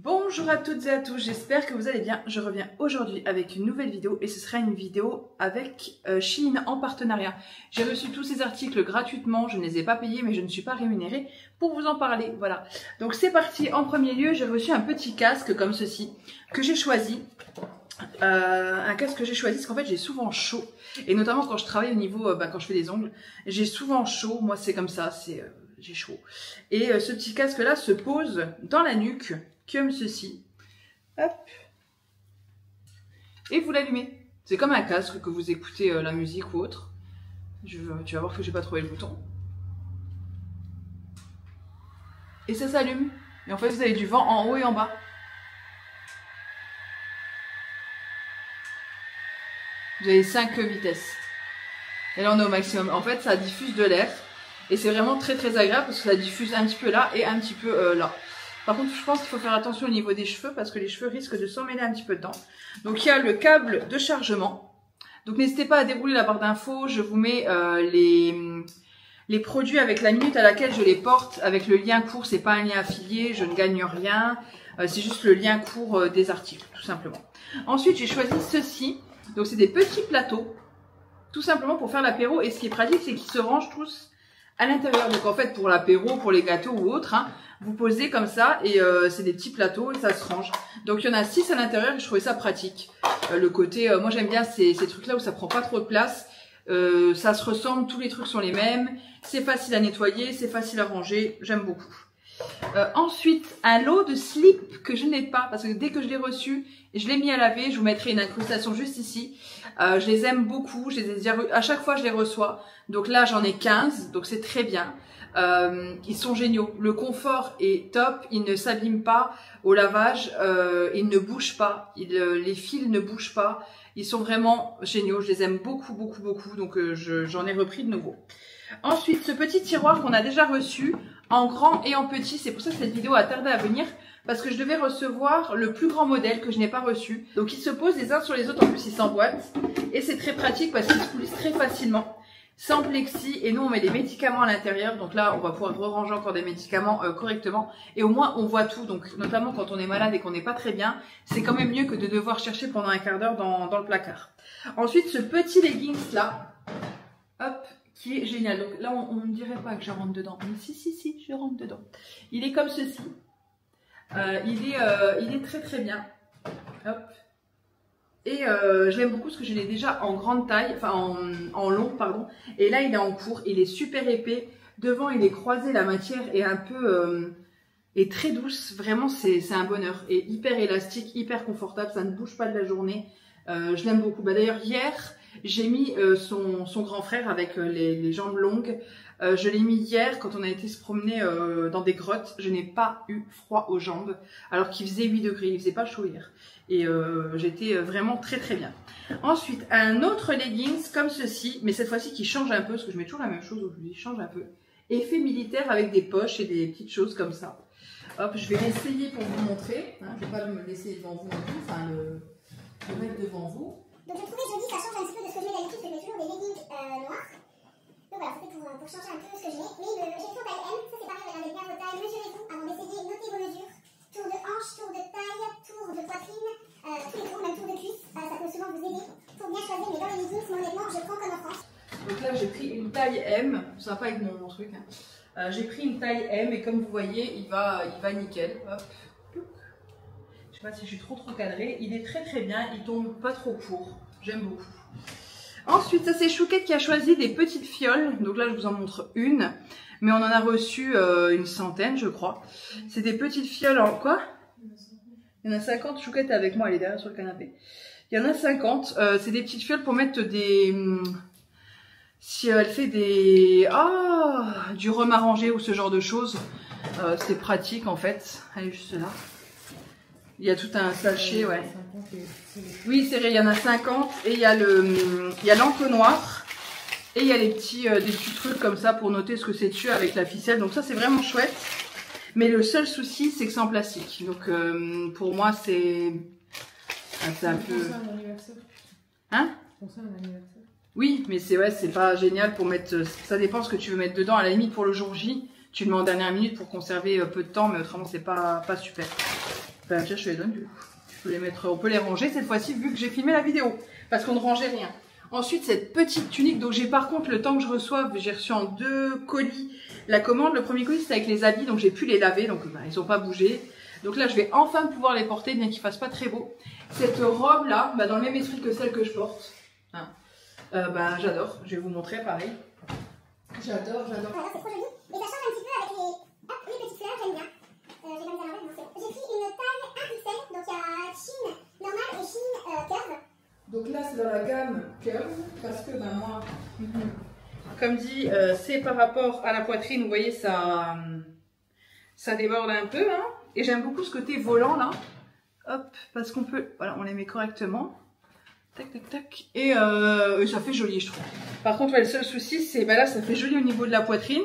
Bonjour à toutes et à tous, j'espère que vous allez bien. Je reviens aujourd'hui avec une nouvelle vidéo et ce sera une vidéo avec Shein en partenariat. J'ai reçu tous ces articles gratuitement, je ne les ai pas payés mais je ne suis pas rémunérée pour vous en parler. Voilà, donc c'est parti. En premier lieu, j'ai reçu un petit casque comme ceci que j'ai choisi. Un casque que j'ai choisi parce qu'en fait j'ai souvent chaud et notamment quand je travaille au niveau, quand je fais des ongles, j'ai souvent chaud. Moi c'est comme ça, j'ai chaud. Et ce petit casque là se pose dans la nuque comme ceci, hop, et vous l'allumez. C'est comme un casque que vous écoutez la musique ou autre. Tu vas voir que j'ai pas trouvé le bouton. Et ça s'allume. Et en fait vous avez du vent en haut et en bas. Vous avez 5 vitesses. Et là on est au maximum. En fait ça diffuse de l'air. Et c'est vraiment très très agréable parce que ça diffuse un petit peu là et un petit peu là. Par contre, je pense qu'il faut faire attention au niveau des cheveux parce que les cheveux risquent de s'emmêler un petit peu dedans. Donc, il y a le câble de chargement. Donc, n'hésitez pas à dérouler la barre d'infos. Je vous mets les produits avec la minute à laquelle je les porte. Avec le lien court, c'est pas un lien affilié. Je ne gagne rien. C'est juste le lien court des articles, tout simplement. Ensuite, j'ai choisi ceci. Donc, c'est des petits plateaux. Tout simplement pour faire l'apéro. Et ce qui est pratique, c'est qu'ils se rangent tous à l'intérieur. Donc, en fait, pour l'apéro, pour les gâteaux ou autre, vous posez comme ça et c'est des petits plateaux et ça se range. Donc il y en a 6 à l'intérieur et je trouvais ça pratique. Le côté, moi j'aime bien ces trucs là où ça prend pas trop de place. Ça se ressemble, tous les trucs sont les mêmes. C'est facile à nettoyer, c'est facile à ranger, j'aime beaucoup. Ensuite, un lot de slips que je n'ai pas parce que dès que je l'ai reçu, je l'ai mis à laver. Je vous mettrai une incrustation juste ici. Je les aime beaucoup, à chaque fois je les reçois. Donc là j'en ai 15, donc c'est très bien. Ils sont géniaux, le confort est top, ils ne s'abîment pas au lavage, ils ne bougent pas, les fils ne bougent pas, ils sont vraiment géniaux, je les aime beaucoup beaucoup beaucoup, donc j'en ai repris de nouveau. Ensuite, ce petit tiroir qu'on a déjà reçu en grand et en petit, c'est pour ça que cette vidéo a tardé à venir, parce que je devais recevoir le plus grand modèle que je n'ai pas reçu. Donc ils se posent les uns sur les autres, en plus ils s'emboîtent, et c'est très pratique parce qu'ils se coulissent très facilement. Sans plexi, et nous on met des médicaments à l'intérieur, donc là on va pouvoir ranger encore des médicaments correctement, et au moins on voit tout, donc notamment quand on est malade et qu'on n'est pas très bien, c'est quand même mieux que de devoir chercher pendant un quart d'heure dans le placard. Ensuite ce petit leggings là, hop, qui est génial, donc là on ne dirait pas que je rentre dedans, mais si je rentre dedans. Il est comme ceci, il est très très bien, hop. Et je l'aime beaucoup parce que je l'ai déjà en grande taille, enfin en long pardon. Et là il est en court, il est super épais. Devant il est croisé, la matière est un peu est très douce. Vraiment c'est un bonheur. Et hyper élastique, hyper confortable, ça ne bouge pas de la journée. Je l'aime beaucoup. Bah, d'ailleurs hier j'ai mis son grand frère avec les jambes longues. Je l'ai mis hier quand on a été se promener dans des grottes. Je n'ai pas eu froid aux jambes alors qu'il faisait 8 degrés, il faisait pas chaud hier. Et j'étais vraiment très très bien. Ensuite, un autre leggings comme ceci, mais cette fois-ci qui change un peu, parce que je mets toujours la même chose aujourd'hui, change un peu. Effet militaire avec des poches et des petites choses comme ça. Hop, je vais l'essayer pour vous montrer. Hein, je ne vais pas me laisser devant vous non plus, enfin le mettre devant vous. Donc je trouvais joli, ça change un petit peu de ce que je mets d'habitude, parce que je mets toujours des leggings noirs. Donc voilà, c'était pour changer un peu ce que je mets. Mais j'ai fait en taille M, ça c'est pareil, regardez bien vos tailles, mesurez-vous avant d'essayer, notez vos mesures. Tour de hanche, tour de taille, tour de poitrine, tous les tours, même tour de cuisse, ça peut souvent vous aider pour bien choisir. Mais dans les leggings, honnêtement, je prends comme en France. Donc là j'ai pris une taille M, ça va pas avec mon truc. Hein. J'ai pris une taille M et comme vous voyez, il va nickel. Hop. Je sais pas si je suis trop cadrée. Il est très très bien, il tombe pas trop court. J'aime beaucoup. Ensuite, ça c'est Chouquette qui a choisi des petites fioles. Donc là je vous en montre une. Mais on en a reçu une centaine je crois. C'est des petites fioles en quoi? Il y en a 50, Chouquette est avec moi, elle est derrière sur le canapé. Il y en a 50, c'est des petites fioles pour mettre des... Si elle fait des... du rhum arrangé ou ce genre de choses. C'est pratique en fait. Elle est juste là. Il y a tout un sachet, ouais. Oui, c'est vrai, il y en a 50. Et il y a l'entonnoir. Et il y a des petits trucs comme ça pour noter ce que c'est dessus avec la ficelle. Donc ça, c'est vraiment chouette. Mais le seul souci, c'est que c'est en plastique. Donc pour moi, c'est un peu... Hein? Oui, mais c'est pas génial pour mettre... Ça dépend ce que tu veux mettre dedans. À la limite, pour le jour J, Tu le mets en dernière minute pour conserver peu de temps, mais autrement c'est pas super. Enfin, tiens, je te les donne du coup. On peut les ranger cette fois-ci vu que j'ai filmé la vidéo, parce qu'on ne rangeait rien. Ensuite, cette petite tunique, donc j'ai par contre le temps que je reçoive, j'ai reçu en 2 colis la commande. Le premier colis c'était avec les habits, donc j'ai pu les laver, donc ils n'ont pas bougé. Donc là, je vais enfin pouvoir les porter, bien qu'il fasse pas très beau. Cette robe là, dans le même esprit que celle que je porte, hein, j'adore. Je vais vous montrer pareil. J'adore. Alors, c'est trop joli. Et ça change un petit peu avec les petites fleurs, j'aime bien. J'ai pas mis à l'envers, bon, c'est bon. J'ai pris une taille 1XL, donc il y a chine normale et chine curve. Donc là, c'est dans la gamme curve, parce que moi, comme dit, c'est par rapport à la poitrine, vous voyez, ça déborde un peu, hein. Et j'aime beaucoup ce côté volant là. Hop, parce qu'on peut, voilà, on les met correctement. Tac, tac, tac. Et ça fait joli, je trouve. Par contre, ouais, le seul souci, c'est là, ça fait joli au niveau de la poitrine.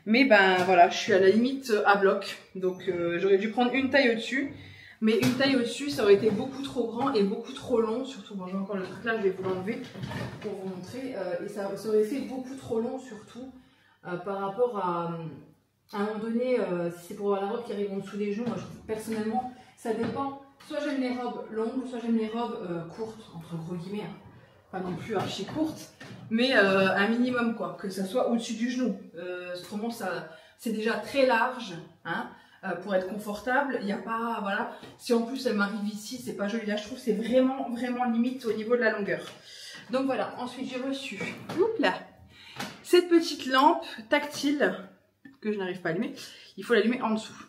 Mais voilà, je suis à la limite à bloc. Donc j'aurais dû prendre une taille au-dessus. Mais une taille au-dessus, ça aurait été beaucoup trop grand et beaucoup trop long. Surtout, bon, j'ai encore le truc là, je vais vous l'enlever pour vous montrer. Et ça aurait fait beaucoup trop long, surtout par rapport à un moment donné, si c'est pour avoir la robe qui arrive en dessous des genoux. Moi, personnellement, ça dépend. Soit j'aime les robes longues, soit j'aime les robes courtes, entre gros guillemets, hein. Pas non plus archi courtes, mais un minimum quoi, que ça soit au-dessus du genou. Autrement, c'est déjà très large, hein, pour être confortable. Il n'y a pas, voilà. Si en plus elle m'arrive ici, c'est pas joli. Là, je trouve c'est vraiment limite au niveau de la longueur. Donc voilà. Ensuite, j'ai reçu, cette petite lampe tactile que je n'arrive pas à allumer. Il faut l'allumer en dessous.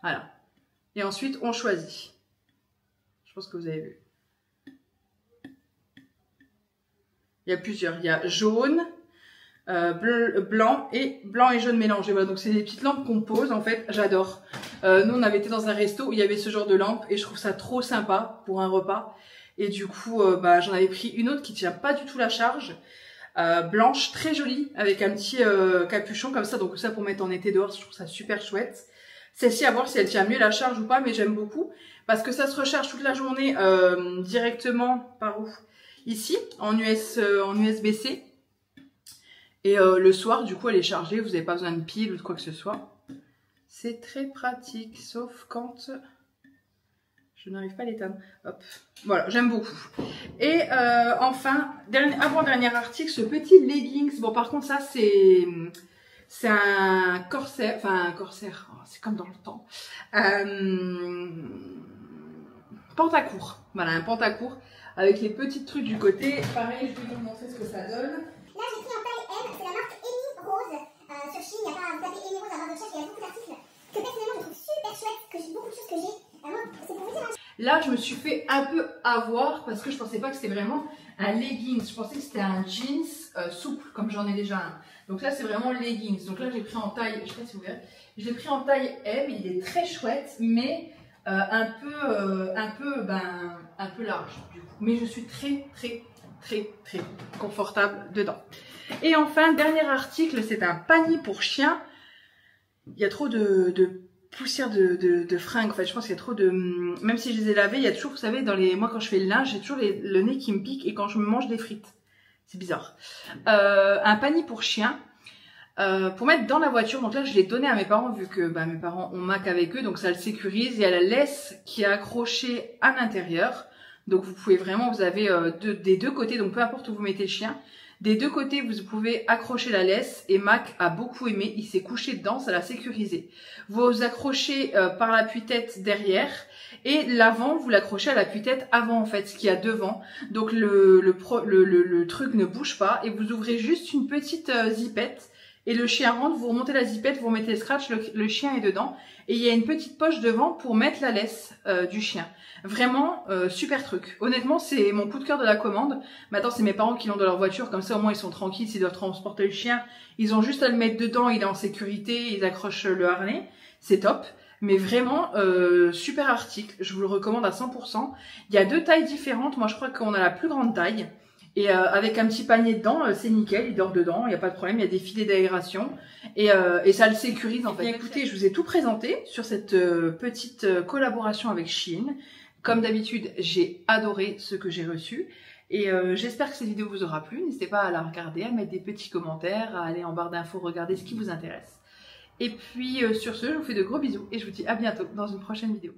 Voilà. Et ensuite, on choisit. Je pense que vous avez vu. Il y a plusieurs. Il y a jaune, blanc et jaune mélangé. Voilà, donc c'est des petites lampes qu'on pose en fait. J'adore. Nous, on avait été dans un resto où il y avait ce genre de lampe et je trouve ça trop sympa pour un repas. Et du coup, j'en avais pris une autre qui tient pas du tout la charge. Blanche, très jolie, avec un petit capuchon comme ça. Donc ça pour mettre en été dehors, je trouve ça super chouette. Celle-ci, à voir si elle tient mieux la charge ou pas, mais j'aime beaucoup. Parce que ça se recharge toute la journée directement par où? Ici, en USB-C. Et le soir, du coup, elle est chargée. Vous n'avez pas besoin de pile ou de quoi que ce soit. C'est très pratique, sauf quand je n'arrive pas à l'éteindre. Hop. Voilà, j'aime beaucoup. Et enfin, avant-dernier article, ce petit leggings. Bon, par contre, ça, c'est un corsaire, enfin un corsaire, oh, c'est comme dans le temps. Pantacourt, voilà, un pantacourt avec les petits trucs du côté. Pareil, je vais vous montrer ce que ça donne. Là, j'ai pris en taille M, c'est la marque Amy Rose. Sur Chine, il n'y a pas à vous taper Amy Rose à barre de recherche, il y a beaucoup d'articles que personnellement je trouve super chouettes, beaucoup de choses que j'ai. C'est pour vous dire. Là, je me suis fait un peu avoir parce que je pensais pas que c'était vraiment un leggings. Je pensais que c'était un jeans souple, comme j'en ai déjà un. Donc là, c'est vraiment leggings. Donc là, j'ai pris en taille, je sais pas si vous verrez, je l'ai pris en taille M. Il est très chouette, mais un peu large du coup. Mais je suis très confortable dedans. Et enfin, dernier article, c'est un panier pour chien. Il y a trop de poussière de fringues. En fait, je pense qu'il y a trop de... Même si je les ai lavées, il y a toujours, vous savez, moi quand je fais le linge, j'ai toujours le nez qui me pique et quand je me mange des frites. C'est bizarre. Un panier pour chien. Pour mettre dans la voiture. Donc là, je l'ai donné à mes parents vu que mes parents ont Mac avec eux. Donc ça le sécurise. Il y a la laisse qui est accrochée à l'intérieur. Donc vous pouvez vraiment, vous avez des deux côtés. Donc peu importe où vous mettez le chien. Des deux côtés, vous pouvez accrocher la laisse et Mac a beaucoup aimé. Il s'est couché dedans, ça l'a sécurisé. Vous accrochez par l'appui-tête derrière et l'avant, vous l'accrochez à l'appui-tête avant en fait, ce qu'il y a devant. Donc le truc ne bouge pas et vous ouvrez juste une petite zipette et le chien rentre, vous remontez la zipette, vous remettez le scratch, le chien est dedans et il y a une petite poche devant pour mettre la laisse du chien. Vraiment, super truc. Honnêtement, c'est mon coup de cœur de la commande. Maintenant, c'est mes parents qui l'ont dans leur voiture. Comme ça, au moins, ils sont tranquilles. S'ils doivent transporter le chien, ils ont juste à le mettre dedans. Il est en sécurité. Ils accrochent le harnais. C'est top. Mais vraiment, super article. Je vous le recommande à 100%. Il y a deux tailles différentes. Moi, je crois qu'on a la plus grande taille. Et avec un petit panier dedans, c'est nickel. Il dort dedans. Il n'y a pas de problème. Il y a des filets d'aération. Et ça le sécurise, en fait. Bien, écoutez, je vous ai tout présenté sur cette petite collaboration avec Shein. Comme d'habitude, j'ai adoré ce que j'ai reçu et j'espère que cette vidéo vous aura plu. N'hésitez pas à la regarder, à mettre des petits commentaires, à aller en barre d'infos, regarder ce qui vous intéresse. Et puis sur ce, je vous fais de gros bisous et je vous dis à bientôt dans une prochaine vidéo.